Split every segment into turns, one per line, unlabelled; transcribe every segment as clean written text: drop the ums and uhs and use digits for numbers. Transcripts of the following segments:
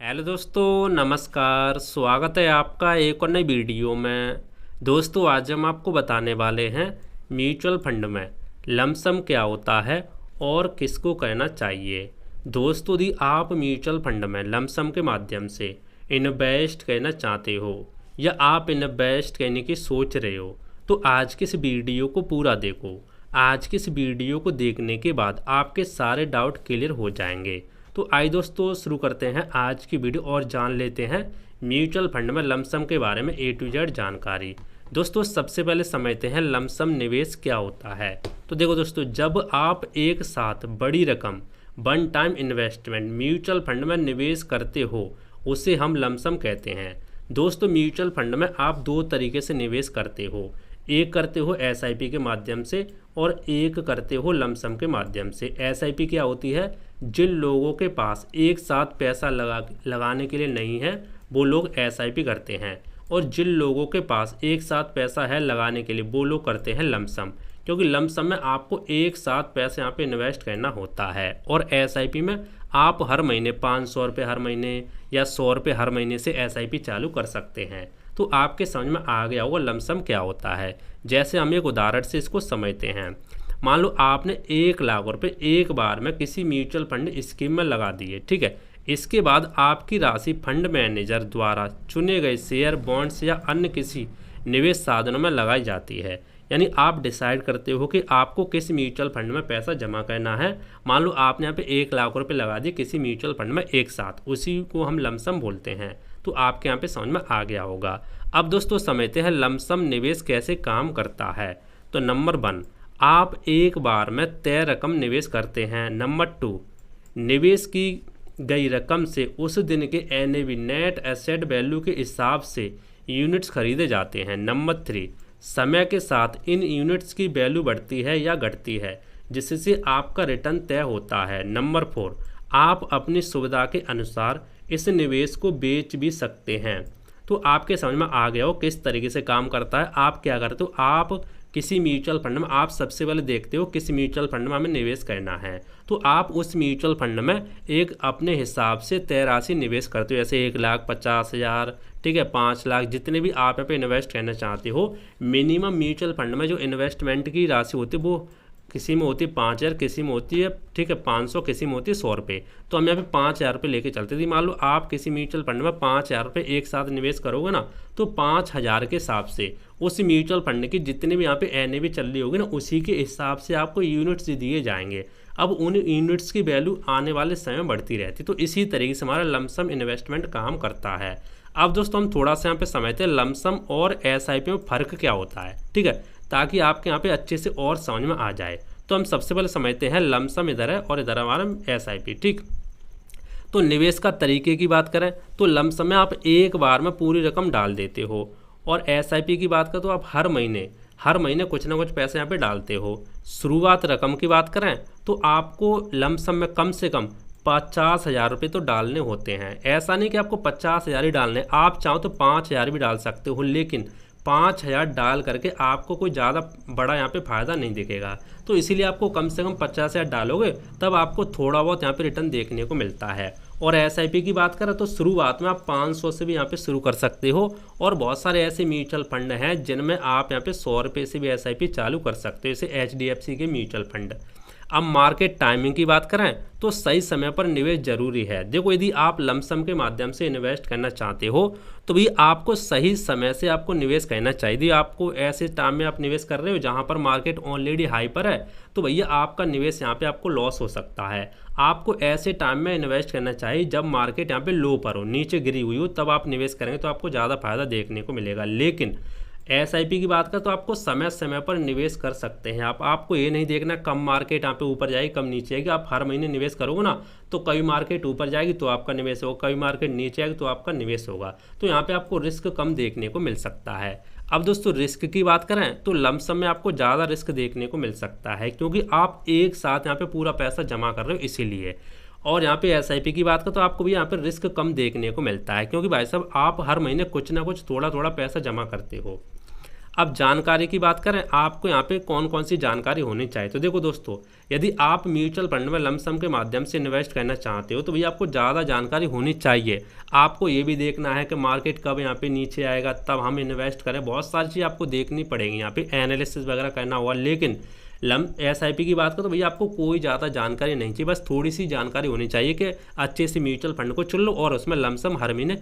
Hello दोस्तों, नमस्कार। स्वागत है आपका एक और नई वीडियो में। दोस्तों, आज हम आपको बताने वाले हैं म्यूचुअल फंड में लमसम क्या होता है और किसको करना चाहिए। दोस्तों, यदि आप म्यूचुअल फंड में लमसम के माध्यम से इन्वेस्ट करना चाहते हो या आप इन्वेस्ट करने की सोच रहे हो तो आज की इस वीडियो को पूरा देखो। आज की इस वीडियो को देखने के बाद आपके सारे डाउट क्लियर हो जाएंगे। तो आइए दोस्तों, शुरू करते हैं आज की वीडियो और जान लेते हैं म्यूचुअल फंड में लमसम के बारे में A to Z जानकारी। दोस्तों, सबसे पहले समझते हैं लमसम निवेश क्या होता है। तो देखो दोस्तों, जब आप एक साथ बड़ी रकम one time investment mutual fund में निवेश करते हो उसे हम लमसम कहते हैं। दोस्तों, म्यूचुअल फंड में आप दो तरीके से निवेश करते हो। एक करते हो SIP के माध्यम से और एक करते हो लमसम के माध्यम से। SIP क्या होती है? जिन लोगों के पास एक साथ पैसा लगाने के लिए नहीं है वो लोग SIP करते हैं, और जिन लोगों के पास एक साथ पैसा है लगाने के लिए वो लोग करते हैं लमसम। क्योंकि लमसम में आपको एक साथ पैसे यहाँ पे इन्वेस्ट करना होता है, और SIP में आप हर महीने 500 रुपये हर महीने या 100 रुपये हर महीने से SIP चालू कर सकते हैं। तो आपके समझ में आ गया होगा लमसम क्या होता है। जैसे हम एक उदाहरण से इसको समझते हैं। मान लो आपने 1 लाख रुपये एक बार में किसी म्यूचुअल फंड स्कीम में लगा दिए, ठीक है। इसके बाद आपकी राशि फंड मैनेजर द्वारा चुने गए शेयर, बॉन्ड्स या अन्य किसी निवेश साधनों में लगाई जाती है। यानी आप डिसाइड करते हो कि आपको किस म्यूचुअल फंड में पैसा जमा करना है। मान लो आपने यहाँ पे 1 लाख रुपये लगा दिए किसी म्यूचुअल फंड में एक साथ, उसी को हम लमसम बोलते हैं। तो आपके यहाँ पे समझ में आ गया होगा। अब दोस्तों, समझते हैं लमसम निवेश कैसे काम करता है। तो नंबर 1, आप एक बार में तय रकम निवेश करते हैं। नंबर 2, निवेश की गई रकम से उस दिन के NAV नेट एसेट वैल्यू के हिसाब से यूनिट्स खरीदे जाते हैं। नंबर 3, समय के साथ इन यूनिट्स की वैल्यू बढ़ती है या घटती है जिससे आपका रिटर्न तय होता है। नंबर 4, आप अपनी सुविधा के अनुसार इस निवेश को बेच भी सकते हैं। तो आपके समझ में आ गया हो किस तरीके से काम करता है। आप क्या करते हो, आप किसी म्यूचुअल फंड में आप सबसे पहले देखते हो किस म्यूचुअल फंड में हमें निवेश करना है। तो आप उस म्यूचुअल फंड में एक अपने हिसाब से तय राशि निवेश करते हो। जैसे 1,50,000, ठीक है, 5 लाख, जितने भी आप यहाँ पे इन्वेस्ट करना चाहते हो। मिनिमम म्यूचुअल फंड में जो इन्वेस्टमेंट की राशि होती है वो किसी में होती है 5,000, किसी में होती है, ठीक है, 500, किसी में होती है 100 रुपये। तो हम यहाँ पे 5,000 रुपये लेके चलते थे। मान लो आप किसी म्यूचुअल फंड में 5,000 रुपये एक साथ निवेश करोगे ना, तो 5,000 के हिसाब से उस म्यूचुअल फंड की जितने भी यहाँ पे NAV चल रही होगी ना, उसी के हिसाब से आपको यूनिट्स दिए जाएंगे। अब उन यूनिट्स की वैल्यू आने वाले समय में बढ़ती रहती है। तो इसी तरीके से हमारा लमसम इन्वेस्टमेंट काम करता है। अब दोस्तों, हम थोड़ा सा यहाँ पे समझते हैं लमसम और SIP में फ़र्क क्या होता है, ठीक है, ताकि आपके यहाँ पे अच्छे से और समझ में आ जाए। तो हम सबसे पहले समझते हैं लमसम इधर है और इधर हमारा SIP, ठीक। तो निवेश का तरीके की बात करें तो लमसम में आप एक बार में पूरी रकम डाल देते हो, और SIP की बात करें तो आप हर महीने कुछ ना कुछ पैसे यहाँ पे डालते हो। शुरुआत रकम की बात करें तो आपको लमसम में कम से कम 50,000 रुपये तो डालने होते हैं। ऐसा नहीं कि आपको 50,000 ही डालने, आप चाहो तो 5,000 भी डाल सकते हो, लेकिन 5,000 डाल करके आपको कोई ज़्यादा बड़ा यहाँ पे फ़ायदा नहीं दिखेगा। तो इसीलिए आपको कम से कम 50,000 डालोगे तब आपको थोड़ा बहुत यहाँ पे रिटर्न देखने को मिलता है। और SIP की बात करें तो शुरुआत में आप 500 से भी यहाँ पे शुरू कर सकते हो, और बहुत सारे ऐसे म्यूचुअल फंड हैं जिनमें आप यहाँ पे 100 रुपये से भी SIP चालू कर सकते हो, जैसे HDFC के म्यूचुअल फंड। अब मार्केट टाइमिंग की बात करें तो सही समय पर निवेश जरूरी है। देखो, यदि आप लमसम के माध्यम से इन्वेस्ट करना चाहते हो तो भी आपको सही समय से आपको निवेश करना चाहिए। यदि आपको ऐसे टाइम में आप निवेश कर रहे हो जहां पर मार्केट ऑलरेडी हाई पर है तो भैया आपका निवेश यहां पे आपको लॉस हो सकता है। आपको ऐसे टाइम में इन्वेस्ट करना चाहिए जब मार्केट यहाँ पे लो पर हो, नीचे गिरी हुई हो, तब आप निवेश करेंगे तो आपको ज़्यादा फायदा देखने को मिलेगा। लेकिन SIP की बात करें तो आपको समय समय पर निवेश कर सकते हैं। आपको ये नहीं देखना कम मार्केट यहाँ पे ऊपर जाएगी कम नीचे आएगी। आप हर महीने निवेश करोगे ना तो कभी मार्केट ऊपर जाएगी तो आपका निवेश होगा, कभी मार्केट नीचे आएगी तो आपका निवेश होगा। तो यहाँ पे आपको रिस्क कम देखने को मिल सकता है। अब दोस्तों, रिस्क की बात करें तो लमसम में आपको ज़्यादा रिस्क देखने को मिल सकता है, क्योंकि आप एक साथ यहाँ पे पूरा पैसा जमा कर रहे हो इसीलिए। और यहाँ पे SIP की बात करें तो आपको भी यहाँ पे रिस्क कम देखने को मिलता है, क्योंकि भाई साहब आप हर महीने कुछ ना कुछ थोड़ा थोड़ा पैसा जमा करते हो। अब जानकारी की बात करें, आपको यहाँ पे कौन कौन सी जानकारी होनी चाहिए। तो देखो दोस्तों, यदि आप म्यूचुअल फंड में लमसम के माध्यम से इन्वेस्ट करना चाहते हो तो भैया आपको ज़्यादा जानकारी होनी चाहिए। आपको ये भी देखना है कि मार्केट कब यहाँ पे नीचे आएगा तब हम इन्वेस्ट करें। बहुत सारी चीज़ आपको देखनी पड़ेगी, यहाँ पे एनालिसिस वगैरह करना होगा। लेकिन SIP की बात करो तो भैया आपको कोई ज़्यादा जानकारी नहीं चाहिए, बस थोड़ी सी जानकारी होनी चाहिए कि अच्छे से म्यूचुअल फंड को चुन लो और उसमें लमसम हर महीने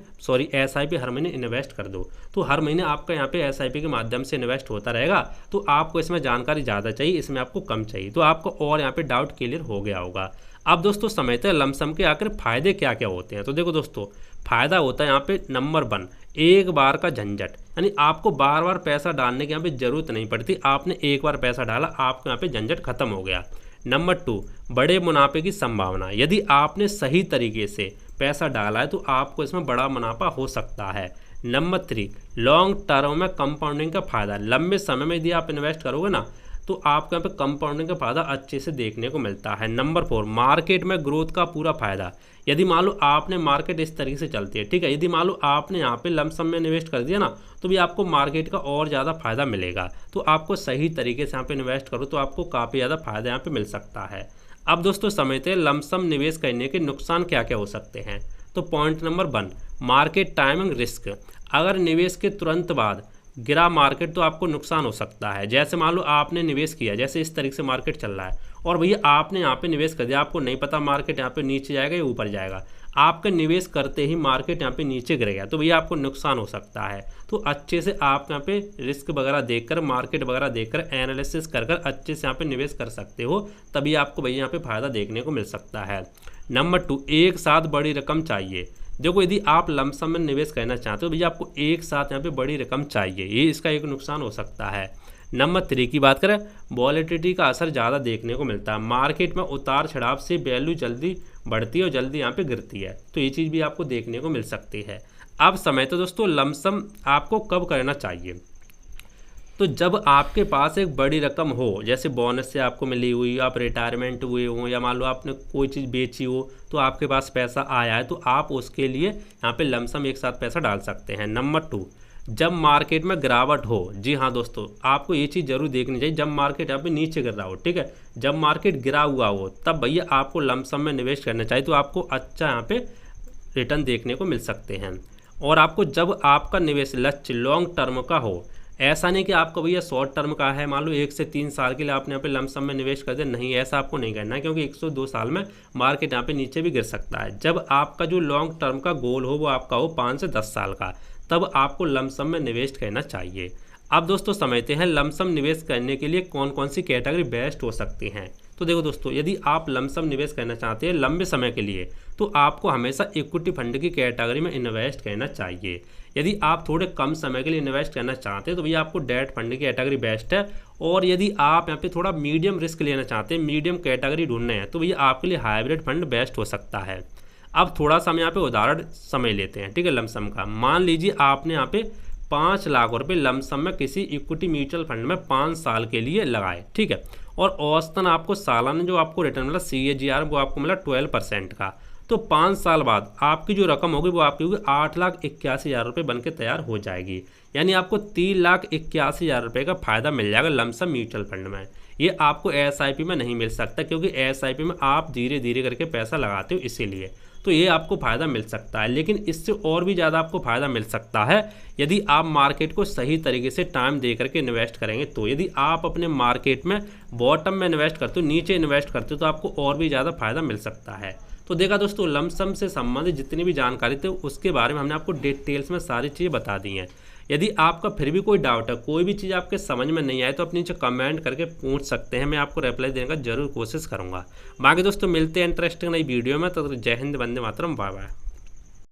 SIP हर महीने इन्वेस्ट कर दो। तो हर महीने आपका यहाँ पे SIP के माध्यम से इन्वेस्ट होता रहेगा। तो आपको इसमें जानकारी ज़्यादा चाहिए, इसमें आपको कम चाहिए। तो आपको और यहाँ पे डाउट क्लियर हो गया होगा। अब दोस्तों समझते हैं लमसम के आखिर फ़ायदे क्या क्या होते हैं। तो देखो दोस्तों, फ़ायदा होता है यहाँ पे नंबर 1, एक बार का झंझट, यानी आपको बार बार पैसा डालने की यहाँ पे ज़रूरत नहीं पड़ती। आपने एक बार पैसा डाला, आपको यहाँ पे झंझट खत्म हो गया। नंबर 2, बड़े मुनाफे की संभावना, यदि आपने सही तरीके से पैसा डाला है तो आपको इसमें बड़ा मुनाफा हो सकता है। नंबर 3, लॉन्ग टर्म में कंपाउंडिंग का फ़ायदा, लंबे समय में यदि आप इन्वेस्ट करोगे ना तो आपको यहाँ पे कंपाउंडिंग का फ़ायदा अच्छे से देखने को मिलता है। नंबर 4, मार्केट में ग्रोथ का पूरा फ़ायदा, यदि मान लो आपने मार्केट इस तरीके से चलती है, ठीक है, यदि मान लो आपने यहाँ पे लमसम में इन्वेस्ट कर दिया ना तो भी आपको मार्केट का और ज़्यादा फ़ायदा मिलेगा। तो आपको सही तरीके से यहाँ पे इन्वेस्ट करो तो आपको काफ़ी ज़्यादा फ़ायदा यहाँ पे मिल सकता है। अब दोस्तों समझते हैं लमसम निवेश करने के नुकसान क्या क्या हो सकते हैं। तो point number 1, market timing risk, अगर निवेश के तुरंत बाद गिरा मार्केट तो आपको नुकसान हो सकता है। जैसे मान लो आपने निवेश किया, जैसे इस तरीके से मार्केट चल रहा है और भैया आपने यहाँ पे निवेश कर दिया, आपको नहीं पता मार्केट यहाँ पे नीचे जाएगा या ऊपर जाएगा, आपका निवेश करते ही मार्केट यहाँ पे नीचे गिर गया तो भैया आपको नुकसान हो सकता है। तो अच्छे से आप यहाँ पे रिस्क वगैरह देखकर, मार्केट वगैरह देखकर, एनालिसिस कर कर अच्छे से यहाँ पे निवेश कर सकते हो, तभी आपको भैया यहाँ पे फ़ायदा देखने को मिल सकता है। नंबर 2, एक साथ बड़ी रकम चाहिए, देखो यदि आप लमसम में निवेश करना चाहते हो भैया आपको एक साथ यहाँ पे बड़ी रकम चाहिए, ये इसका एक नुकसान हो सकता है। नंबर 3 की बात करें, वॉलेटिलिटी का असर ज़्यादा देखने को मिलता है, मार्केट में उतार चढ़ाव से वैल्यू जल्दी बढ़ती है और जल्दी यहाँ पे गिरती है, तो ये चीज़ भी आपको देखने को मिल सकती है। अब समय तो दोस्तों लमसम आपको कब करना चाहिए, तो जब आपके पास एक बड़ी रकम हो, जैसे बोनस से आपको मिली हुई, आप रिटायरमेंट हुए हो, या मान लो आपने कोई चीज़ बेची हो तो आपके पास पैसा आया है, तो आप उसके लिए यहाँ पे लमसम एक साथ पैसा डाल सकते हैं। नंबर 2, जब मार्केट में गिरावट हो, जी हाँ दोस्तों आपको ये चीज़ जरूर देखनी चाहिए, जब मार्केट यहाँ पे नीचे गिर रहा हो, ठीक है, जब मार्केट गिरा हुआ हो तब भैया आपको लमसम में निवेश करना चाहिए, तो आपको अच्छा यहाँ पे रिटर्न देखने को मिल सकते हैं। और आपको जब आपका निवेश लक्ष्य लॉन्ग टर्म का हो, ऐसा नहीं कि आपका भैया शॉर्ट टर्म का है, मान लो 1 से 3 साल के लिए आपने यहाँ पे लमसम में निवेश कर दिया, नहीं, ऐसा आपको नहीं करना है, क्योंकि 1 से 2 साल में मार्केट यहाँ पे नीचे भी गिर सकता है। जब आपका जो लॉन्ग टर्म का गोल हो वो आपका हो 5 से 10 साल का, तब आपको लमसम में निवेश करना चाहिए। अब दोस्तों समझते हैं लमसम निवेश करने के लिए कौन कौन सी कैटेगरी बेस्ट हो सकती हैं। तो देखो दोस्तों, यदि आप लमसम निवेश करना चाहते हैं लंबे समय के लिए तो आपको हमेशा इक्विटी फंड की कैटेगरी में इन्वेस्ट करना चाहिए। यदि आप थोड़े कम समय के लिए इन्वेस्ट करना चाहते हैं तो भैया आपको डेट फंड की कैटेगरी बेस्ट है। और यदि आप यहाँ पे थोड़ा मीडियम रिस्क लेना चाहते हैं, मीडियम कैटेगरी ढूंढने हैं, तो भैया आपके लिए हाइब्रिड फंड बेस्ट हो सकता है। अब थोड़ा सा हम यहाँ पे उदाहरण समय लेते हैं, ठीक है, लमसम का। मान लीजिए आपने यहाँ पे 5 लाख रुपए लमसम में किसी इक्विटी म्यूचुअल फंड में 5 साल के लिए लगाए, ठीक है, और औसतन आपको सालाना जो आपको रिटर्न मिला CAGR वो आपको मिला 12% का। तो 5 साल बाद आपकी जो रकम होगी वो आपकी होगी 8,81,000 रुपये बन के तैयार हो जाएगी, यानी आपको 3,81,000 रुपये का फ़ायदा मिल जाएगा लमसम म्यूचुअल फंड में। ये आपको SIP में नहीं मिल सकता, क्योंकि SIP में आप धीरे धीरे करके पैसा लगाते हो, इसीलिए तो ये आपको फ़ायदा मिल सकता है। लेकिन इससे और भी ज़्यादा आपको फ़ायदा मिल सकता है यदि आप मार्केट को सही तरीके से टाइम दे करके इन्वेस्ट करेंगे। तो यदि आप अपने मार्केट में बॉटम में इन्वेस्ट करते हो, नीचे इन्वेस्ट करते हो, तो आपको और भी ज़्यादा फ़ायदा मिल सकता है। तो देखा दोस्तों, लमसम से संबंधित जितनी भी जानकारी थी उसके बारे में हमने आपको डिटेल्स में सारी चीज़ें बता दी हैं। यदि आपका फिर भी कोई डाउट है, कोई भी चीज़ आपके समझ में नहीं आए, तो अपनी नीचे कमेंट करके पूछ सकते हैं, मैं आपको रिप्लाई देने का जरूर कोशिश करूँगा। बाकी दोस्तों मिलते हैं इंटरेस्टिंग नई वीडियो में, तो जय हिंद, वंदे मातरम, बाय बाय।